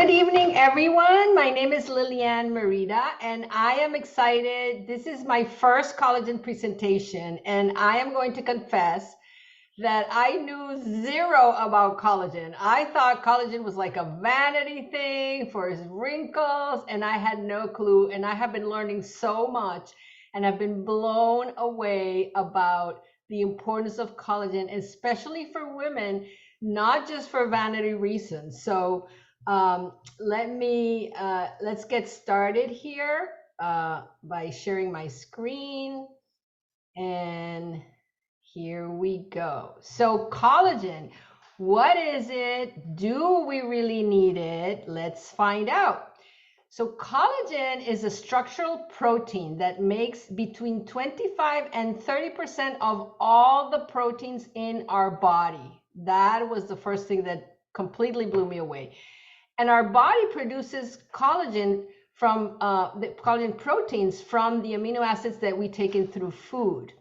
Good evening, everyone. My name is Liliane Merida, and I am excited. This is my first collagen presentation, and I am going to confess that I knew zero about collagen. I thought collagen was like a vanity thing for his wrinkles, and I had no clue. And I have been learning so much, and I've been blown away about the importance of collagen, especially for women, not just for vanity reasons. So let's get started here by sharing my screen, and here we go. So collagen, what is it? Do we really need it? Let's find out. So collagen is a structural protein that makes between 25 and 30% of all the proteins in our body. That was the first thing that completely blew me away. And our body produces collagen from the collagen proteins from the amino acids that we take in through food.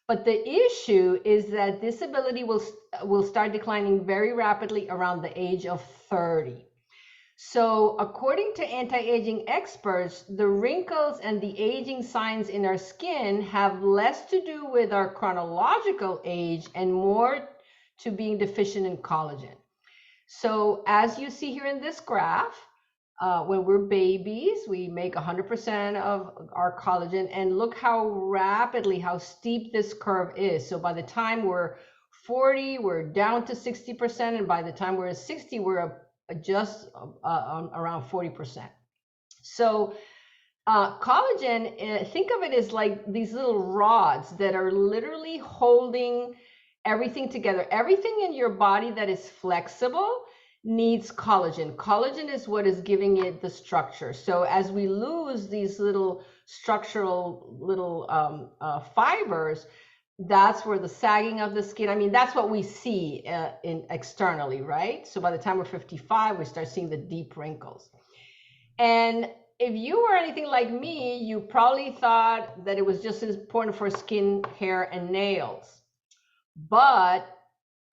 But the issue is that this ability will start declining very rapidly around the age of 30. So according to anti-aging experts, the wrinkles and the aging signs in our skin have less to do with our chronological age and more to being deficient in collagen. So as you see here in this graph, when we're babies, we make 100% of our collagen, and look how rapidly, how steep this curve is. So by the time we're 40, we're down to 60%, and by the time we're 60, we're just around 40%. So collagen, think of it as like these little rods that are literally holding everything together. Everything in your body that is flexible needs collagen. Collagen is what is giving it the structure. So as we lose these little structural little fibers, that's where the sagging of the skin, I mean, that's what we see externally, right? So by the time we're 55, we start seeing the deep wrinkles. And if you were anything like me, you probably thought that it was just as important for skin, hair, and nails. But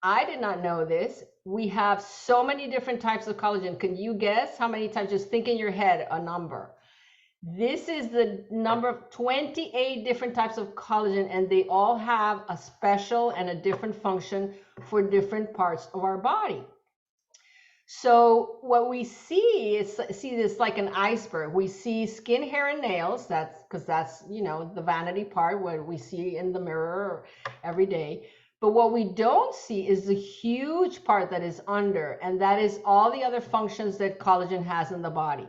I did not know this. We have so many different types of collagen. Can you guess how many times? Just think in your head a number. This is the number of 28 different types of collagen, and they all have a special and a different function for different parts of our body. So what we see is this like an iceberg. We see skin, hair, and nails. That's because that's, you know, the vanity part, what we see in the mirror every day. But what we don't see is the huge part that is under, and that is all the other functions that collagen has in the body.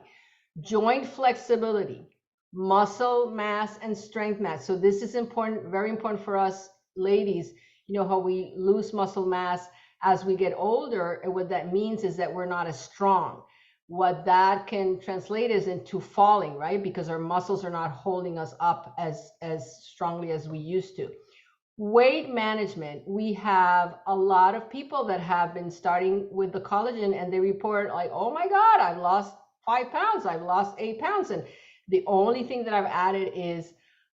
Joint flexibility, muscle mass, and strength mass. So this is important, very important for us ladies. You know how we lose muscle mass as we get older, and what that means is that we're not as strong. What that can translate is into falling, right? Because our muscles are not holding us up as strongly as we used to. Weight management, we have a lot of people that have been starting with the collagen, and they report like, oh my God, I've lost 5 pounds, I've lost 8 pounds. And the only thing that I've added is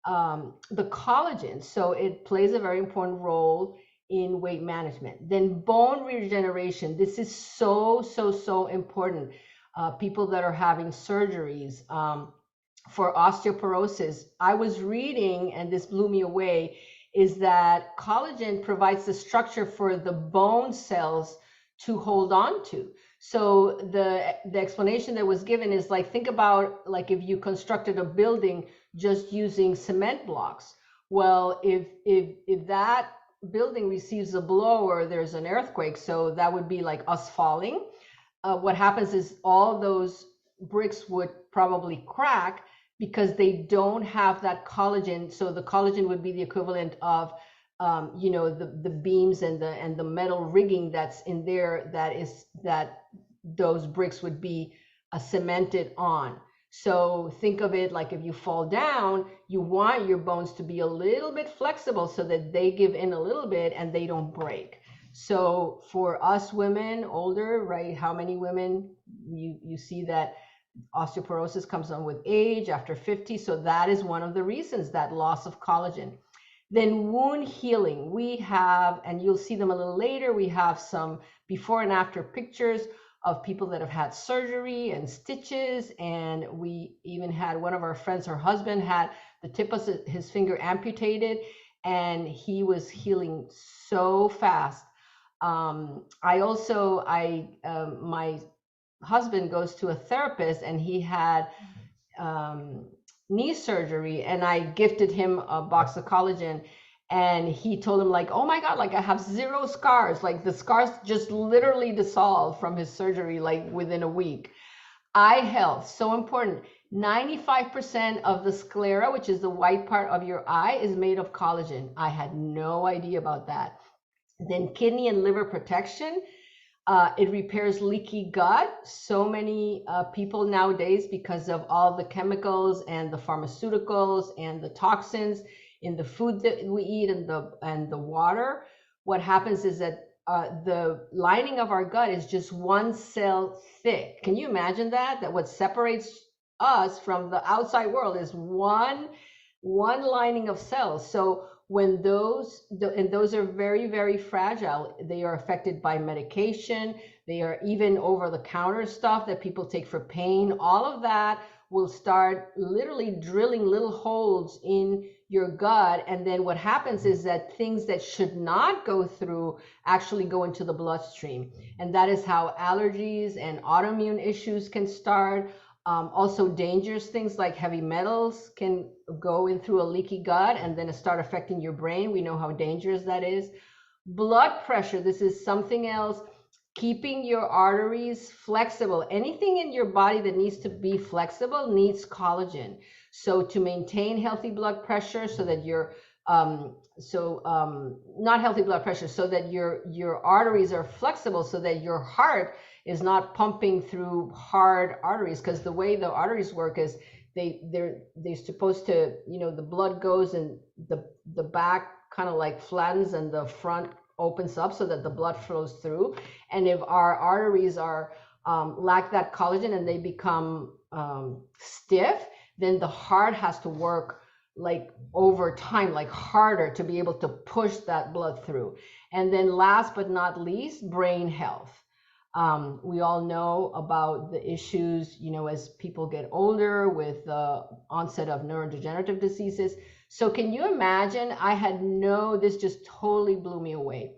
the collagen. So it plays a very important role in weight management. Then bone regeneration. This is so important. People that are having surgeries for osteoporosis. I was reading, and this blew me away, is that collagen provides the structure for the bone cells to hold on to. So the explanation that was given is like, think about like if you constructed a building just using cement blocks. Well, if that building receives a blow or there's an earthquake, so that would be like us falling. What happens is all those bricks would probably crack because they don't have that collagen. So the collagen would be the equivalent of, you know, the beams and the metal rigging that's in there, that those bricks would be cemented on. So think of it like if you fall down, you want your bones to be a little bit flexible so that they give in a little bit and they don't break. So for us women older, right, how many women you see that osteoporosis comes on with age after 50? So that is one of the reasons, that loss of collagen. Then wound healing, we have, and you'll see them a little later, we have some before and after pictures of people that have had surgery and stitches. And we even had one of our friends, her husband had the tip of his finger amputated, and he was healing so fast. My husband goes to a therapist, and he had knee surgery, and I gifted him a box of collagen, and he told him, like, oh my God, like I have 0 scars. Like the scars just literally dissolved from his surgery, like within a week. Eye health, so important. 95% of the sclera, which is the white part of your eye, is made of collagen. I had no idea about that. Then kidney and liver protection. It repairs leaky gut. So many people nowadays, because of all the chemicals and the pharmaceuticals and the toxins in the food that we eat and the water, what happens is that the lining of our gut is just 1 cell thick. Can you imagine that? That what separates us from the outside world is one lining of cells. So when those are very, very fragile, they are affected by medication. They are even over-the-counter stuff that people take for pain. All of that will start literally drilling little holes in your gut. And then what happens is that things that should not go through actually go into the bloodstream. And that is how allergies and autoimmune issues can start. Also dangerous things like heavy metals can go in through a leaky gut and then start affecting your brain. We know how dangerous that is. Blood pressure, this is something else. Keeping your arteries flexible. Anything in your body that needs to be flexible needs collagen. So to maintain healthy blood pressure, so that not healthy blood pressure, so that your arteries are flexible, so that your heart is not pumping through hard arteries, because the way the arteries work is they're supposed to, the blood goes and the back kind of like flattens and the front opens up so that the blood flows through. And if our arteries are lack that collagen and they become stiff, then the heart has to work like over time, like harder, to be able to push that blood through. And then last but not least, brain health. We all know about the issues, as people get older with the onset of neurodegenerative diseases. So can you imagine? This just totally blew me away.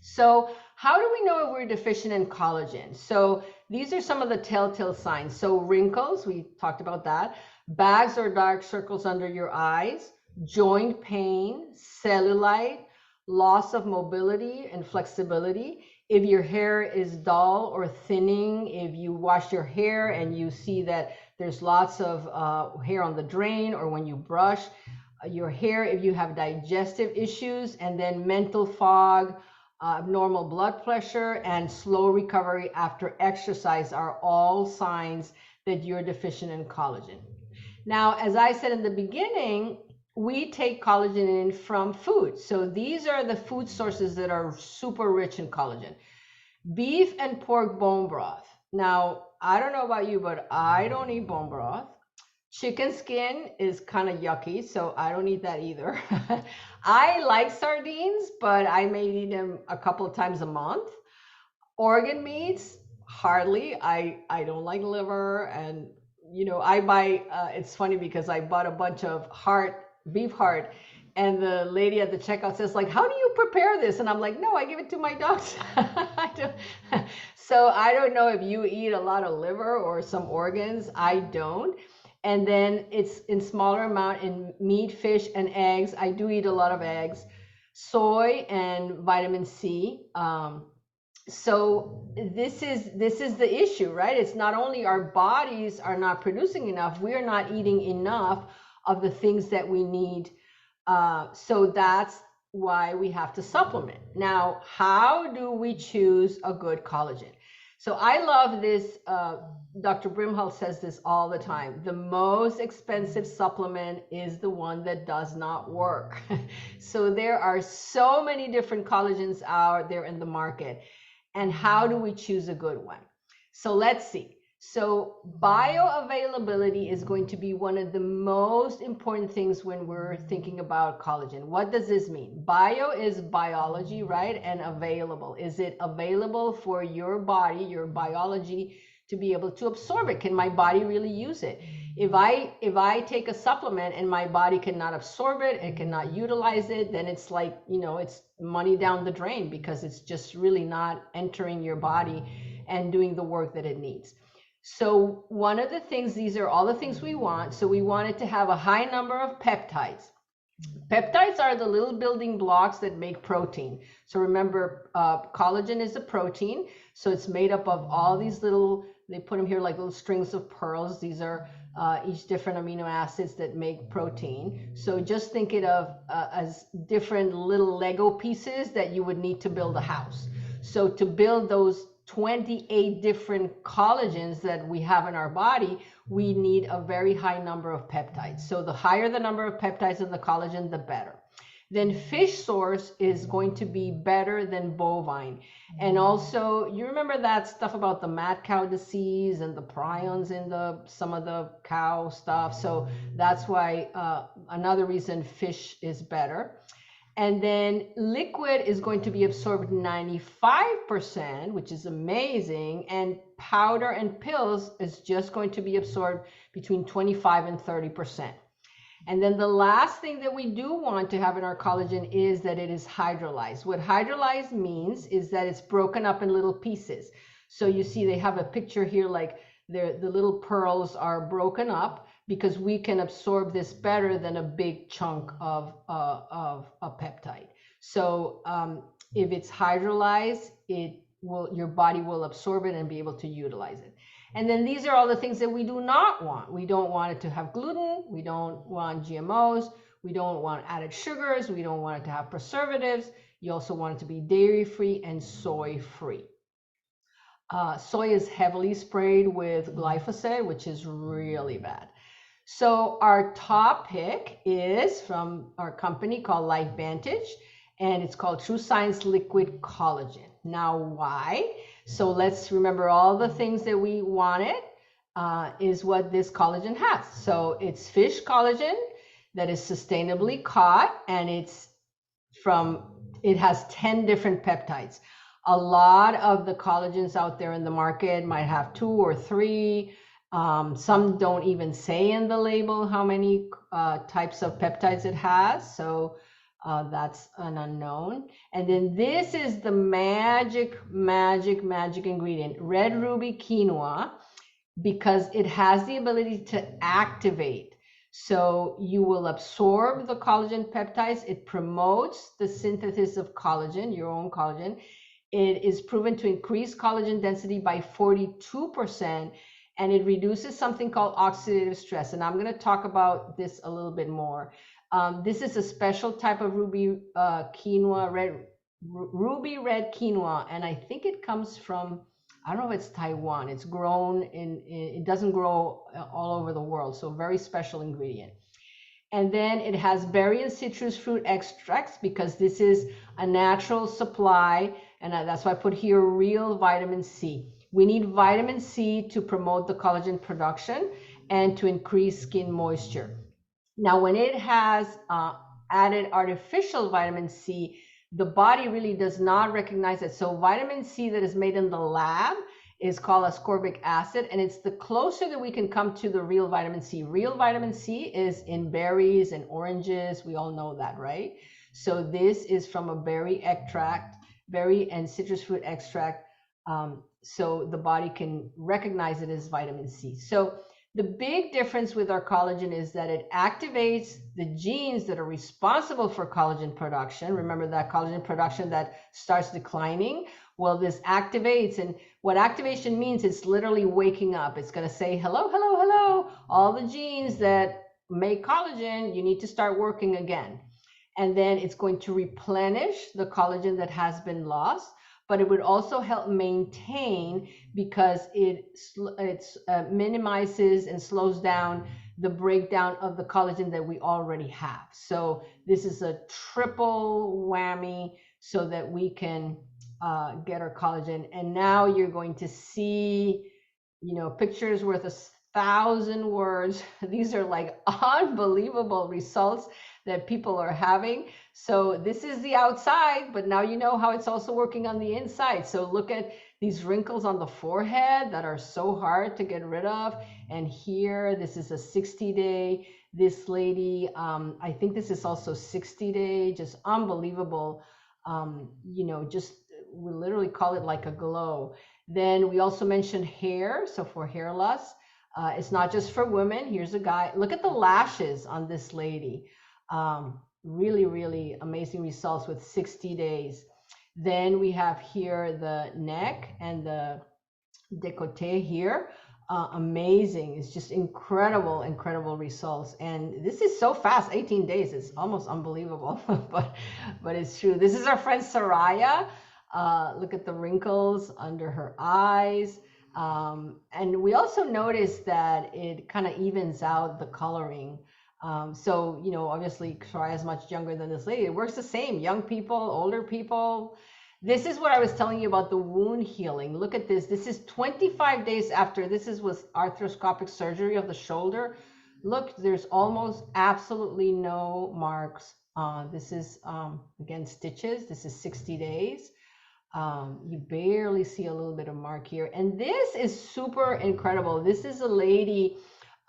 So how do we know if we're deficient in collagen? So these are some of the telltale signs. So wrinkles, we talked about that. Bags or dark circles under your eyes, joint pain, cellulite, loss of mobility and flexibility. If your hair is dull or thinning, if you wash your hair and you see that there's lots of hair on the drain, or when you brush your hair, if you have digestive issues, and then mental fog, abnormal blood pressure, and slow recovery after exercise are all signs that you're deficient in collagen. Now, as I said in the beginning, we take collagen in from food. So these are the food sources that are super rich in collagen. Beef and pork bone broth. Now, I don't know about you, but I don't eat bone broth. Chicken skin is kind of yucky, so I don't eat that either. I like sardines, but I may eat them a couple of times a month. Organ meats, hardly. I don't like liver, and I buy, it's funny because I bought a bunch of beef heart, and the lady at the checkout says, like, how do you prepare this? And I'm like, no, I give it to my dogs. So I don't know if you eat a lot of liver or some organs. I don't. And then it's in smaller amount in meat, fish, and eggs. I do eat a lot of eggs, soy, and vitamin C. So this is the issue, right? It's not only our bodies are not producing enough, we are not eating enough of the things that we need. So that's why we have to supplement. Now, how do we choose a good collagen? So I love this. Dr. Brimhall says this all the time. The most expensive supplement is the one that does not work. So there are so many different collagens out there in the market. And how do we choose a good one? So let's see. So bioavailability is going to be one of the most important things when we're thinking about collagen. What does this mean? Bio is biology, right? And available. Is it available for your body, your biology, to be able to absorb it? Can my body really use it? If I take a supplement and my body cannot absorb it, it cannot utilize it, then it's like, it's money down the drain, because it's just really not entering your body and doing the work that it needs. So one of the things, these are all the things we want. So we want it to have a high number of peptides. Peptides are the little building blocks that make protein. So remember, collagen is a protein. So it's made up of all these little, they put them here like little strings of pearls. These are each different amino acids that make protein. So just think it of as different little Lego pieces that you would need to build a house. So to build those 28 different collagens that we have in our body, we need a very high number of peptides. So the higher the number of peptides in the collagen, the better. Then fish source is going to be better than bovine. And also, you remember that stuff about the mad cow disease and the prions in some of the cow stuff. So that's why another reason fish is better. And then liquid is going to be absorbed 95%, which is amazing. And powder and pills is just going to be absorbed between 25 and 30%. And then the last thing that we do want to have in our collagen is that it is hydrolyzed. What hydrolyzed means is that it's broken up in little pieces. So you see they have a picture here, like the little pearls are broken up, because we can absorb this better than a big chunk of a peptide. So if it's hydrolyzed, your body will absorb it and be able to utilize it. And then these are all the things that we do not want. We don't want it to have gluten. We don't want GMOs. We don't want added sugars. We don't want it to have preservatives. You also want it to be dairy-free and soy-free. Soy is heavily sprayed with glyphosate, which is really bad. So our top pick is from our company called LifeVantage, and it's called True Science Liquid Collagen. Now, why? So let's remember all the things that we wanted is what this collagen has. So it's fish collagen that is sustainably caught, and it has 10 different peptides. A lot of the collagens out there in the market might have 2 or 3. Some don't even say in the label how many types of peptides it has. So that's an unknown. And then this is the magic ingredient, red ruby quinoa, because it has the ability to activate. So you will absorb the collagen peptides. It promotes the synthesis of collagen, your own collagen. It is proven to increase collagen density by 42%, and it reduces something called oxidative stress. And I'm going to talk about this a little bit more. This is a special type of ruby quinoa, ruby red quinoa, and I think it comes from, I don't know if it's Taiwan. It's grown it doesn't grow all over the world, so very special ingredient. And then it has berry and citrus fruit extracts, because this is a natural supply, and that's why I put here real vitamin C. We need vitamin C to promote the collagen production and to increase skin moisture. Now, when it has added artificial vitamin C, the body really does not recognize it. So vitamin C that is made in the lab is called ascorbic acid, and it's the closer that we can come to the real vitamin C. Real vitamin C is in berries and oranges. We all know that, right? So this is from a berry extract, berry and citrus fruit extract. So the body can recognize it as vitamin C. So the big difference with our collagen is that it activates the genes that are responsible for collagen production. Remember that collagen production that starts declining? Well, this activates, and what activation means, it's literally waking up. It's going to say, hello, hello, hello, all the genes that make collagen, you need to start working again. And then it's going to replenish the collagen that has been lost, but it would also help maintain, because it minimizes and slows down the breakdown of the collagen that we already have. So this is a triple whammy so that we can get our collagen. And now you're going to see pictures worth 1,000 words. These are like unbelievable results that people are having. So this is the outside, but now you know how it's also working on the inside. So look at these wrinkles on the forehead that are so hard to get rid of. And here, this is a 60-day. This lady, I think this is also 60-day, just unbelievable. Just we literally call it like a glow. Then we also mentioned hair. So for hair loss, it's not just for women. Here's a guy. Look at the lashes on this lady. Really, really amazing results with 60 days. Then we have here the neck and the décolleté here. Amazing. It's just incredible, incredible results. And this is so fast. 18 days is almost unbelievable, but it's true. This is our friend Soraya. Look at the wrinkles under her eyes. And we also noticed that it kind of evens out the coloring. So, obviously Soraya is much younger than this lady. It works the same. Young people, older people. This is what I was telling you about the wound healing. Look at this. This is 25 days after. This was arthroscopic surgery of the shoulder. Look, there's almost absolutely no marks. This is, again, stitches. This is 60 days. You barely see a little bit of mark here. And this is super incredible. This is a lady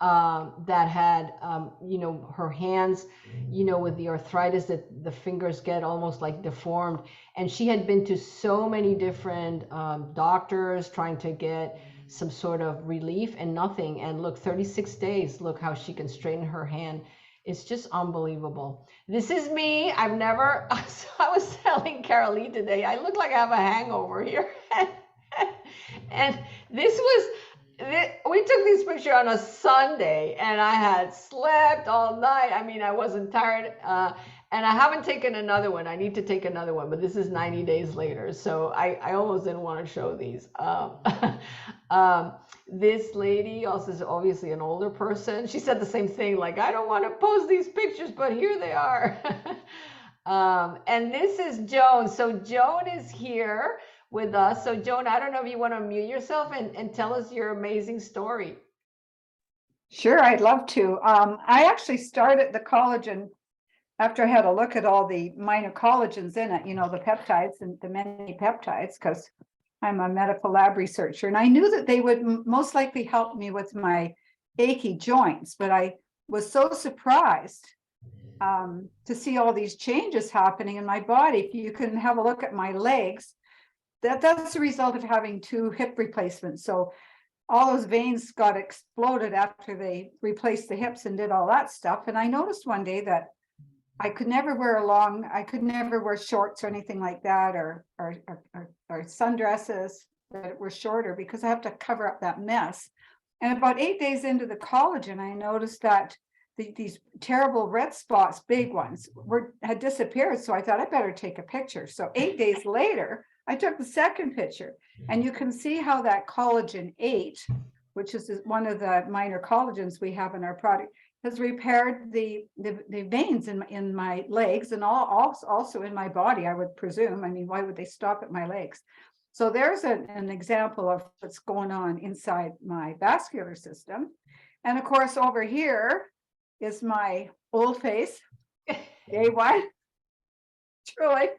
that had, her hands, with the arthritis that the fingers get almost like deformed. And she had been to so many different doctors trying to get some sort of relief and nothing. And look, 36 days, look how she can straighten her hand. It's just unbelievable. This is me. I was telling Carolee today, I look like I have a hangover here. And we took this picture on a Sunday and I had slept all night. I mean, I wasn't tired. And I haven't taken another one. I need to take another one, but this is 90 days later. So I almost didn't want to show these. This lady also is obviously an older person. She said the same thing, like, I don't want to post these pictures, but here they are. And this is Joan. So Joan is here with us. So Joan, I don't know if you want to mute yourself and tell us your amazing story. Sure, I'd love to. I actually started the collagen after I had a look at all the minor collagens in it, the peptides and the many peptides, because I'm a medical lab researcher. And I knew that they would most likely help me with my achy joints, but I was so surprised to see all these changes happening in my body. If you can have a look at my legs, that's the result of having 2 hip replacements. So all those veins got exploded after they replaced the hips and did all that stuff. And I noticed one day that I could never wear shorts or anything like that, or sundresses that were shorter, because I have to cover up that mess. And about 8 days into the collagen, I noticed that these terrible red spots, big ones, had disappeared. So I thought I better take a picture. So 8 days later, I took the second picture, and you can see how that collagen 8, which is one of the minor collagens we have in our product, has repaired the veins in my legs and also in my body, I would presume. I mean, why would they stop at my legs? So there's an example of what's going on inside my vascular system. And of course, over here is my old face, day one. Truly,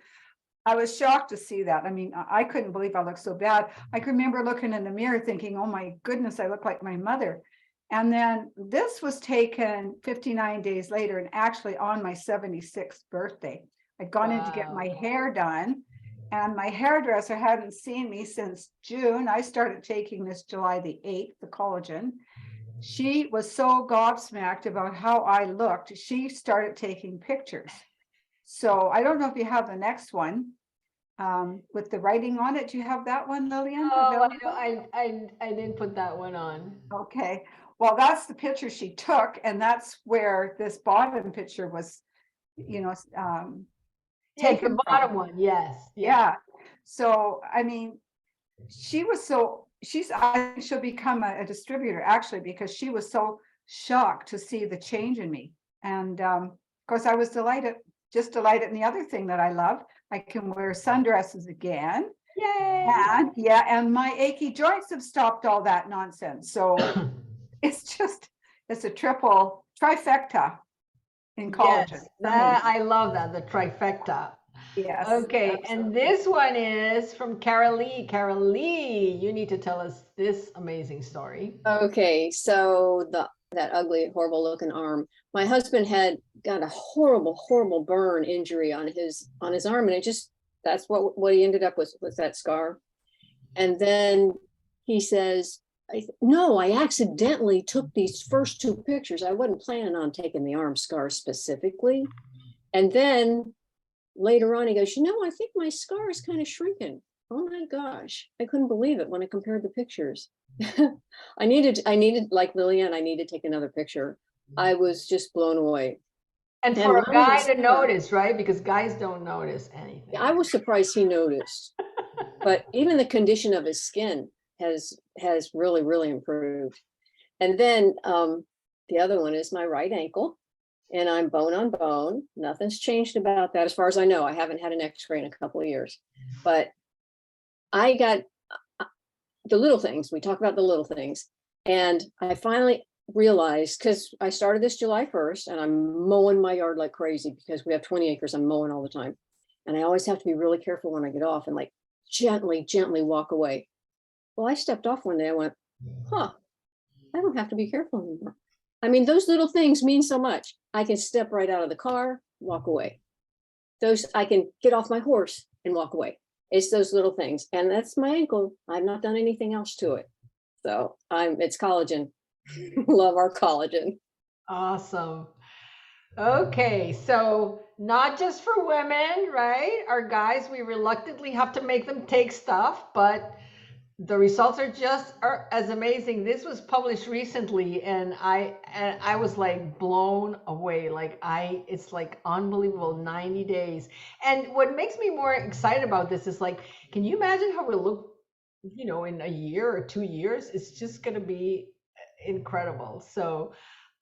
I was shocked to see that. I mean, I couldn't believe I looked so bad. I can remember looking in the mirror thinking, oh my goodness, I look like my mother. And then this was taken 59 days later, and actually on my 76th birthday. I'd gone in to get my hair done, and my hairdresser hadn't seen me since June. I started taking this July the 8th, the collagen. She was so gobsmacked about how I looked, she started taking pictures. So I don't know if you have the next one with the writing on it. Do you have that one, Lillian? Oh, I didn't put that one on. Okay. Well, that's the picture she took, and that's where this bottom picture was, taken. The bottom one, yes. Yeah. So, I mean, I think she'll become a distributor, actually, because she was so shocked to see the change in me. And of course, I was delighted. And the other thing that I love, I can wear sundresses again. Yay! And my achy joints have stopped all that nonsense. So it's a triple trifecta in collagen. Yes, Amazing. I love that, the trifecta. Yes, Okay, and absolutely. this one is from Carol Lee. Carol Lee, you need to tell us this amazing story. Okay, so that ugly, horrible looking arm. My husband had got a horrible, horrible burn injury on his arm, and it just that's what he ended up with that scar. And then he says, "No, I accidentally took these first two pictures. I wasn't planning on taking the arm scar specifically." And then later on, he goes, I think my scar is kind of shrinking. Oh my gosh, I couldn't believe it when I compared the pictures. I needed, like Lillian, I need to take another picture. I was just blown away. And And for not a only the guy to scar, notice, right? Because guys don't notice anything. I was surprised he noticed. But even the condition of his skin has really, really improved. And then the other one is my right ankle, and I'm bone on bone. Nothing's changed about that as far as I know. I haven't had an X-ray in a couple of years, but I got the little things. We talk about the little things, and I finally realized, because I started this July 1st, and I'm mowing my yard like crazy because we have 20 acres. I'm mowing all the time, and I always have to be really careful when I get off and like gently walk away. Well, I stepped off one day. I went, huh, I don't have to be careful anymore. I mean, those little things mean so much. I can step right out of the car, walk away. I can get off my horse and walk away. It's those little things. And that's my ankle. I've not done anything else to it. So it's collagen. Love our collagen. Awesome. Okay, so not just for women, right? Our guys, we reluctantly have to make them take stuff, but the results are as amazing. This was published recently, and I was like blown away. It's like unbelievable, 90 days. And what makes me more excited about this is like, can you imagine how we'll look, in a year or 2 years? It's just gonna be incredible. So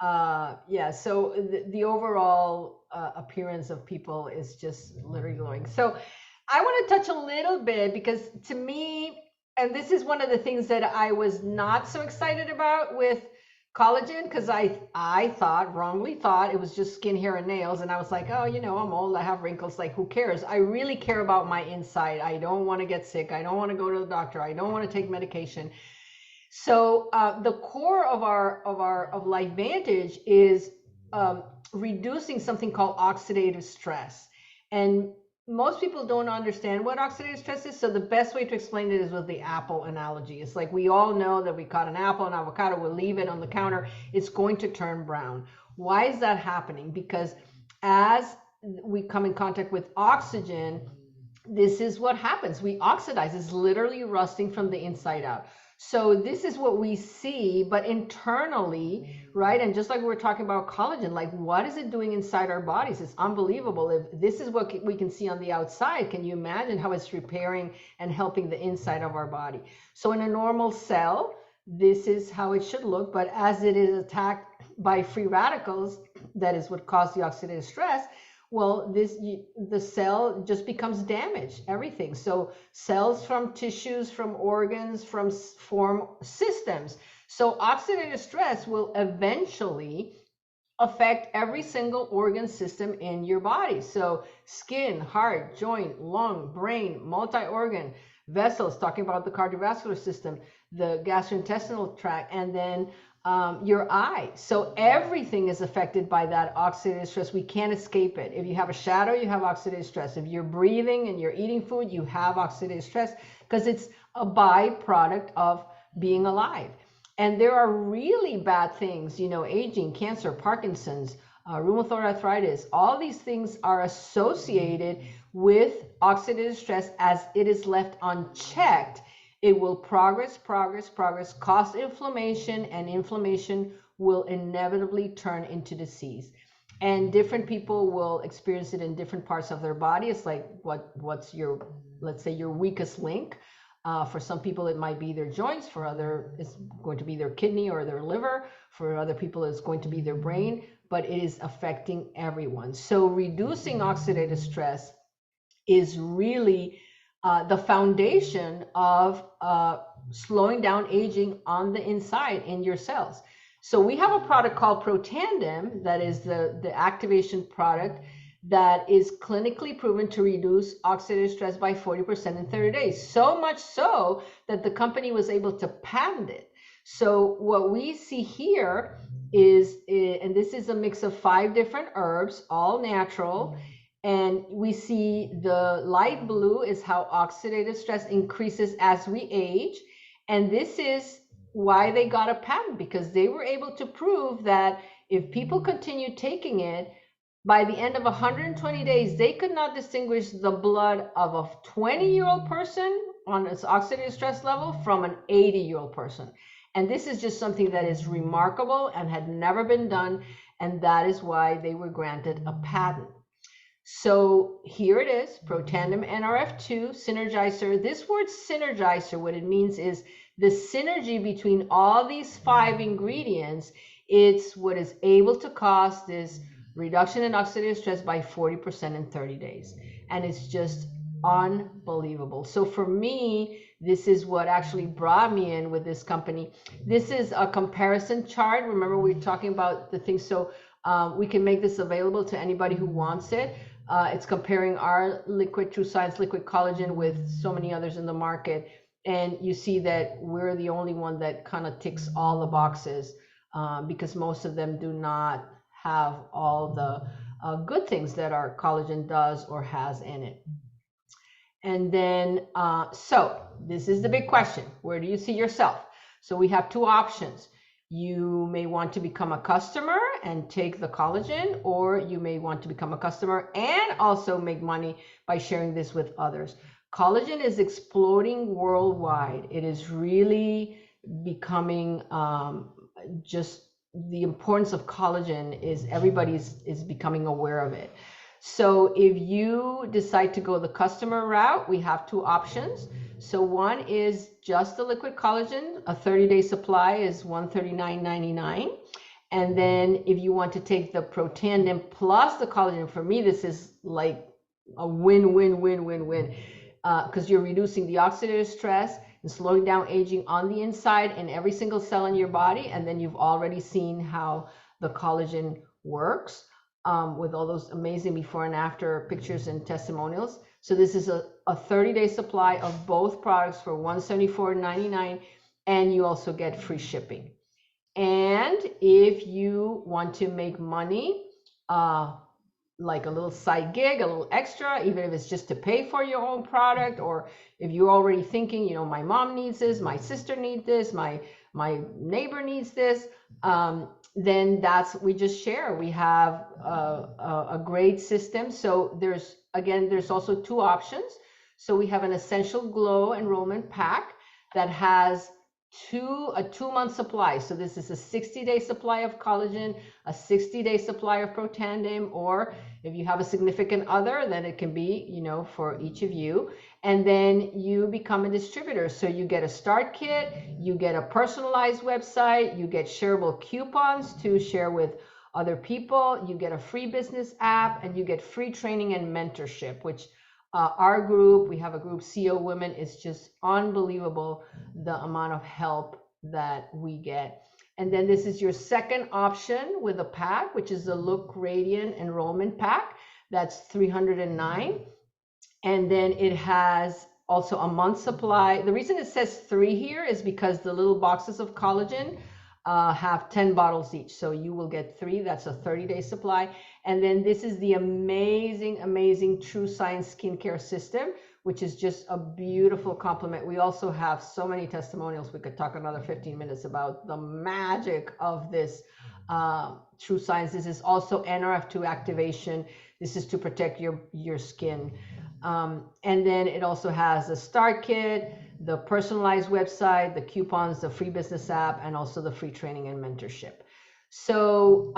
yeah, so the overall appearance of people is just literally glowing. So I want to touch a little bit because to me, and this is one of the things that I was not so excited about with collagen, because I thought, wrongly thought, it was just skin, hair, and nails, and I was like, oh, I'm old, I have wrinkles, like who cares? I really care about my inside. I don't want to get sick. I don't want to go to the doctor. I don't want to take medication. So the core of Life Vantage is reducing something called oxidative stress, and most people don't understand what oxidative stress is. So the best way to explain it is with the apple analogy. It's like we all know that we cut an apple, an avocado, we'll leave it on the counter, it's going to turn brown. Why is that happening? Because as we come in contact with oxygen, this is what happens. We oxidize. It's literally rusting from the inside out. So this is what we see, but internally, right? And just like we were talking about collagen, like what is it doing inside our bodies? It's unbelievable. If this is what we can see on the outside, can you imagine how it's repairing and helping the inside of our body? So in a normal cell, this is how it should look, but as it is attacked by free radicals, that is what caused the oxidative stress. Well, the cell just becomes damaged, everything. So cells from tissues, from organs, form systems. So oxidative stress will eventually affect every single organ system in your body. So skin, heart, joint, lung, brain, multi-organ, vessels, talking about the cardiovascular system, the gastrointestinal tract, and then your eye. So everything is affected by that oxidative stress. We can't escape it. If you have a shadow, you have oxidative stress. If you're breathing and you're eating food, you have oxidative stress because it's a byproduct of being alive. And there are really bad things, aging, cancer, Parkinson's, rheumatoid arthritis. All these things are associated with oxidative stress. As it is left unchecked, it will progress, cause inflammation, and inflammation will inevitably turn into disease. And different people will experience it in different parts of their body. It's like what's your, let's say, your weakest link. For some people, it might be their joints. For other, it's going to be their kidney or their liver. For other people, it's going to be their brain. But it is affecting everyone. So reducing oxidative stress is really the foundation of slowing down aging on the inside in your cells. So we have a product called Protandem that is the activation product that is clinically proven to reduce oxidative stress by 40% in 30 days. So much so that the company was able to patent it. So what we see here is, and this is a mix of 5 different herbs, all natural. And we see the light blue is how oxidative stress increases as we age. And this is why they got a patent, because they were able to prove that if people continue taking it, by the end of 120 days, they could not distinguish the blood of a 20-year-old person on its oxidative stress level from an 80-year-old person. And this is just something that is remarkable and had never been done. And that is why they were granted a patent. So here it is, Protandem NRF2 Synergizer. This word synergizer, what it means is the synergy between all these 5 ingredients. It's what is able to cause this reduction in oxidative stress by 40% in 30 days. And it's just unbelievable. So for me, this is what actually brought me in with this company. This is a comparison chart. Remember, we were talking about the things. So we can make this available to anybody who wants it. It's comparing our liquid True Science liquid collagen with so many others in the market. And you see that we're the only one that kind of ticks all the boxes, because most of them do not have all the good things that our collagen does or has in it. And then, so this is the big question. Where do you see yourself? So we have 2 options. You may want to become a customer and take the collagen, or you may want to become a customer and also make money by sharing this with others. Collagen is exploding worldwide. It is really becoming just the importance of collagen is everybody is becoming aware of it. So if you decide to go the customer route, we have 2 options. So one is just the liquid collagen. A 30-day supply is $139.99. And then if you want to take the Protandem plus the collagen, for me, this is like a win-win-win-win-win, because you're reducing the oxidative stress and slowing down aging on the inside in every single cell in your body. And then you've already seen how the collagen works with all those amazing before and after pictures and testimonials. So this is a 30-day supply of both products for $174.99, and you also get free shipping. And if you want to make money, like a little side gig, a little extra, even if it's just to pay for your own product, or if you're already thinking, you know, my mom needs this, my sister needs this, my neighbor needs this, then that's, we just share. We have a great system. So there's also 2 options. So we have an Essential Glow enrollment pack that has a 2-month supply. So this is a 60-day supply of collagen, a 60-day supply of Protandem, or if you have a significant other, then it can be, you know, for each of you. And then you become a distributor. So you get a start kit, you get a personalized website, you get shareable coupons to share with other people, you get a free business app, and you get free training and mentorship, which our group, we have a group, CO Women, is just unbelievable, the amount of help that we get. And then this is your second option with a pack, which is the Look Radiant Enrollment Pack. That's $309. And then it has also a month supply. The reason it says 3 here is because the little boxes of collagen have 10 bottles each. So you will get 3. That's a 30-day supply. And then this is the amazing, amazing True Science skincare system, which is just a beautiful complement. We also have so many testimonials. We could talk another 15 minutes about the magic of this True Science. This is also NRF2 activation. This is to protect your skin. And then it also has a start kit, the personalized website, the coupons, the free business app, and also the free training and mentorship. So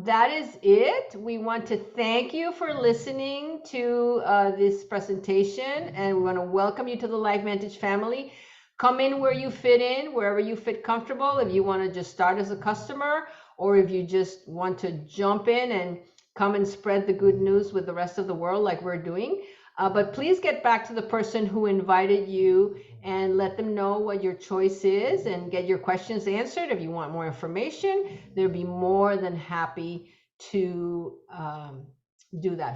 that is it. We want to thank you for listening to this presentation, and we want to welcome you to the LifeVantage family. Come in where you fit in, wherever you fit comfortable. If you want to just start as a customer, or if you just want to jump in and come and spread the good news with the rest of the world like we're doing, But please get back to the person who invited you and let them know what your choice is and get your questions answered. If you want more information, they'll be more than happy to do that